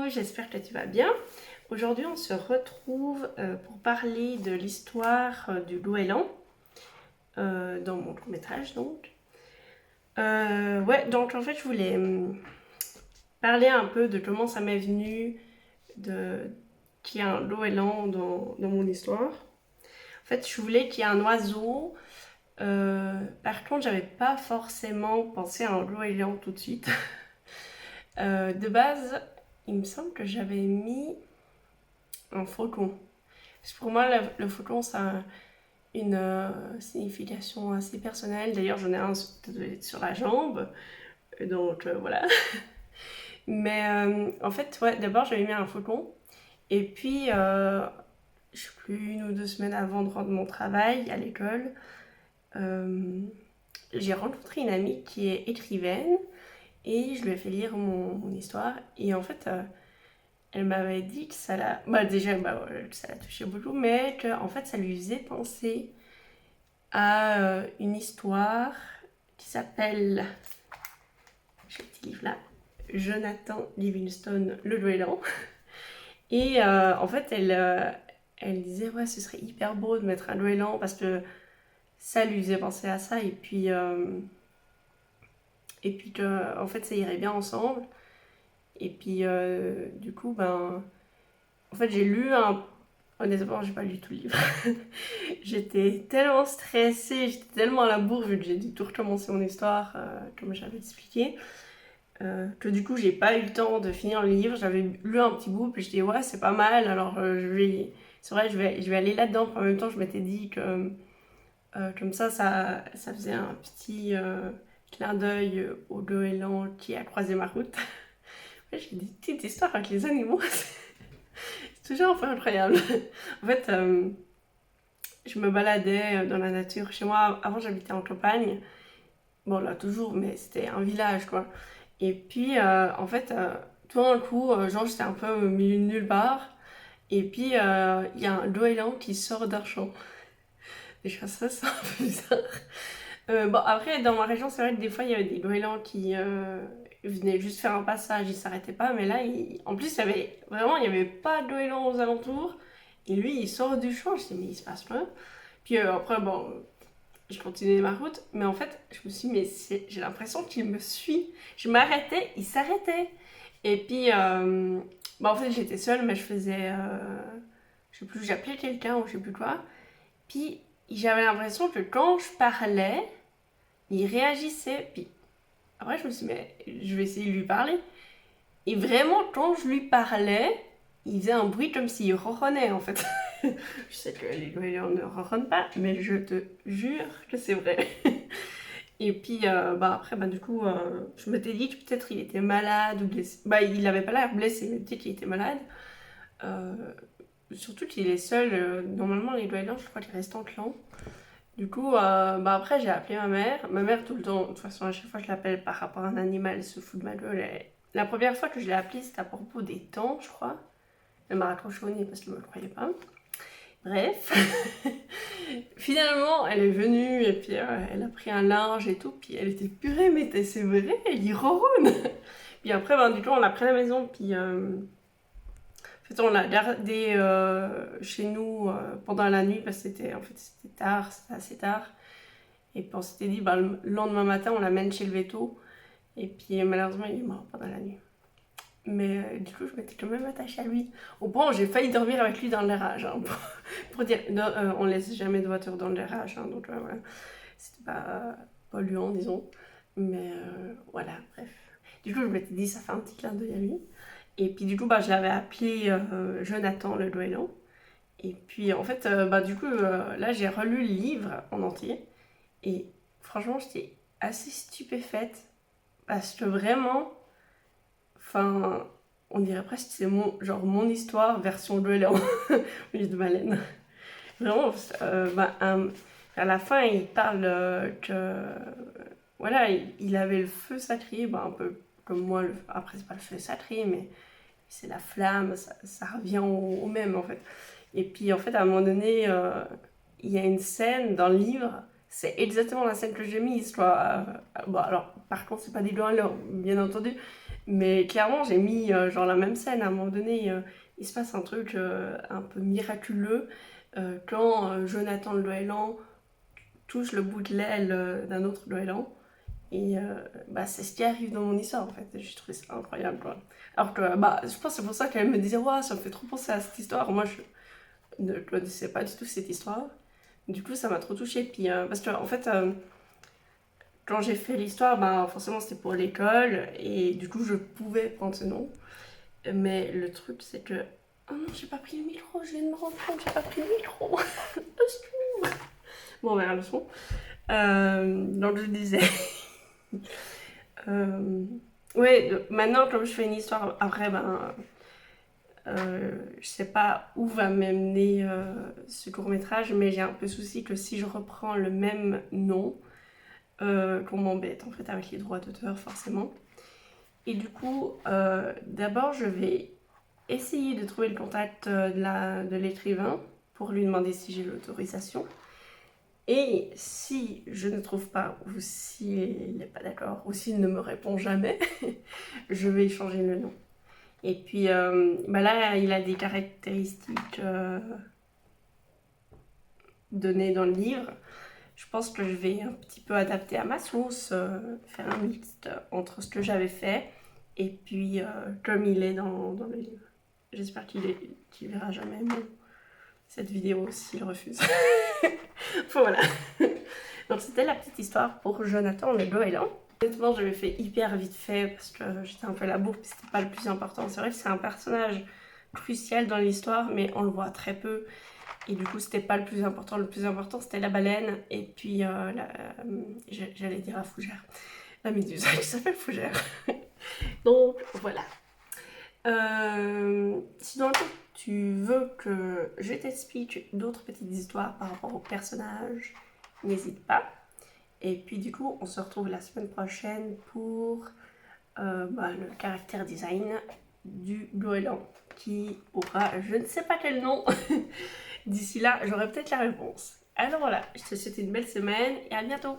j'espère que tu vas bien. Aujourd'hui, on se retrouve pour parler de l'histoire du goéland dans mon court-métrage donc. Donc en fait, je voulais parler un peu de comment ça m'est venu qu'il y ait un goéland dans mon histoire. En fait, je voulais qu'il y ait un oiseau. Par contre, j'avais pas forcément pensé à un goéland tout de suite. De base, il me semble que j'avais mis un faucon. Parce que pour moi, le faucon, ça a une signification assez personnelle. D'ailleurs, j'en ai un sur la jambe. Donc voilà. Mais en fait, ouais, d'abord, j'avais mis un faucon. Et puis, je sais plus, 1 ou 2 semaines avant de rendre mon travail à l'école, j'ai rencontré une amie qui est écrivaine. Et je lui ai fait lire mon histoire. Et en fait, elle m'avait dit que ça l'a... que ça l'a touché beaucoup, mais que en fait, ça lui faisait penser à une histoire qui s'appelle... J'ai le petit livre là. Jonathan Livingstone, le goéland. Et en fait, elle disait, ouais, ce serait hyper beau de mettre un goéland parce que ça lui faisait penser à ça. Et puis que, en fait, ça irait bien ensemble. Et puis, du coup, en fait, j'ai lu un... Honnêtement, j'ai pas lu tout le livre. J'étais tellement stressée, j'étais tellement à la bourre, vu que j'ai dû tout recommencer mon histoire, comme j'avais expliqué, que du coup, j'ai pas eu le temps de finir le livre. J'avais lu un petit bout, puis je dis ouais, c'est pas mal, alors c'est vrai, je vais aller là-dedans. En même temps, je m'étais dit que comme ça faisait un petit clin d'œil au goéland qui a croisé ma route. Ouais, j'ai des petites histoires avec les animaux. C'est toujours un peu incroyable. En fait, je me baladais dans la nature. Chez moi, avant j'habitais en campagne. Bon, là toujours, mais c'était un village quoi. Et puis, en fait, tout d'un coup, genre j'étais un peu au milieu de nulle part. Et puis, il y a un goéland qui sort d'un champ. Déjà, ça, c'est un peu bizarre. Bon, après, dans ma région, c'est vrai que des fois, il y avait des goélands qui venaient juste faire un passage, ils s'arrêtaient pas. Mais là, en plus, il y avait pas de goéland aux alentours. Et lui, il sort du champ. Je dis, mais il se passe quoi? Puis après, bon, je continuais ma route. Mais en fait, je me suis dit, mais j'ai l'impression qu'il me suit. Je m'arrêtais, il s'arrêtait. Et puis, en fait, j'étais seule, mais je faisais... je sais plus, j'appelais quelqu'un ou je sais plus quoi. Puis, j'avais l'impression que quand je parlais, il réagissait. Puis après, je me suis dit, mais je vais essayer de lui parler. Et vraiment, quand je lui parlais, il faisait un bruit comme s'il ronronnait en fait. Je sais que les goélands ne ronronnent pas, mais je te jure que c'est vrai. Et puis après, du coup, je m'étais dit que peut-être il était malade ou blessé. Il n'avait pas l'air blessé, mais peut-être qu'il était malade. Euh, Surtout qu'il est seul. Normalement, les goélands, je crois qu'ils restent en clan. Du coup, après, j'ai appelé ma mère. Ma mère, tout le temps, de toute façon, à chaque fois que je l'appelle par rapport à un animal, elle se fout de ma gueule. La première fois que je l'ai appelée, c'était à propos des temps, je crois. Elle m'a raccroché au nez parce qu'elle ne me croyait pas. Bref. Finalement, elle est venue et puis elle a pris un linge et tout. Puis elle était purée, mais c'est vrai, il ronronne. Puis après, du coup, on l'a pris à la maison. Puis en fait, on l'a gardé chez nous pendant la nuit parce que c'était tard, c'était assez tard. Et puis on s'était dit, le lendemain matin, on l'amène chez le veto. Et puis malheureusement, il est mort pendant la nuit. Mais du coup, je m'étais quand même attachée à lui. Au point où j'ai failli dormir avec lui dans le garage. Hein, pour dire, on laisse jamais de voiture dans le garage. Hein, donc voilà, c'était pas polluant, disons. Mais voilà, bref. Du coup, je m'étais dit, ça fait un petit clin d'œil à lui. Et puis du coup, je l'avais appelé Jonathan le goéland. Et puis en fait, du coup, là, j'ai relu le livre en entier. Et franchement, j'étais assez stupéfaite. Parce que vraiment, on dirait presque que c'est mon histoire version goéland au lieu de Malène. Vraiment, à la fin, il parle que, voilà, il avait le feu sacré, un peu comme moi, après c'est pas le feu sacré, mais c'est la flamme, ça revient au même en fait. Et puis en fait, à un moment donné, il y a une scène dans le livre, c'est exactement la scène que j'ai mise, quoi. Alors, par contre, c'est pas des goélands, bien entendu, Mais clairement, j'ai mis genre la même scène. À un moment donné, il se passe un truc un peu miraculeux quand Jonathan le goéland touche le bout de l'aile d'un autre goéland. Et bah, c'est ce qui arrive dans mon histoire en fait. J'ai trouvé ça incroyable quoi. Alors que bah, je pense que c'est pour ça qu'elle me disait ouais, ça me fait trop penser à cette histoire. Moi je ne connaissais pas du tout cette histoire. Du coup ça m'a trop touchée. Puis parce que en fait quand j'ai fait l'histoire, bah, forcément c'était pour l'école et du coup je pouvais prendre ce nom. Mais le truc c'est que oh non, j'ai pas pris le micro, je viens de me rendre compte, j'ai pas pris le micro. Au secours. Bon, on verra le son. Donc je disais. Euh, ouais, maintenant, comme je fais une histoire, après, ben, je sais pas où va m'amener ce court-métrage, mais j'ai un peu souci que si je reprends le même nom, qu'on m'embête en fait avec les droits d'auteur, forcément. Et du coup, d'abord, je vais essayer de trouver le contact de l'écrivain pour lui demander si j'ai l'autorisation. Et si je ne trouve pas, ou s'il n'est pas d'accord, ou s'il ne me répond jamais, je vais changer le nom. Et puis bah là, il a des caractéristiques données dans le livre. Je pense que je vais un petit peu adapter à ma sauce, faire un mix entre ce que j'avais fait et puis comme il est dans le livre. J'espère qu'il verra jamais cette vidéo s'il refuse. Voilà. Donc c'était la petite histoire pour Jonathan le goéland. Honnêtement, je l'ai fait hyper vite fait parce que j'étais un peu à la bourre, puis c'était pas le plus important. C'est vrai que c'est un personnage crucial dans l'histoire, mais on le voit très peu. Et du coup, c'était pas le plus important. Le plus important, c'était la baleine et puis j'allais dire la fougère. La méduse qui s'appelle fougère. Donc voilà. Sinon, tu veux que je t'explique d'autres petites histoires par rapport aux personnages, n'hésite pas. Et puis du coup, on se retrouve la semaine prochaine pour le caractère design du goéland qui aura je ne sais pas quel nom. D'ici là, j'aurai peut-être la réponse. Alors voilà, je te souhaite une belle semaine et à bientôt.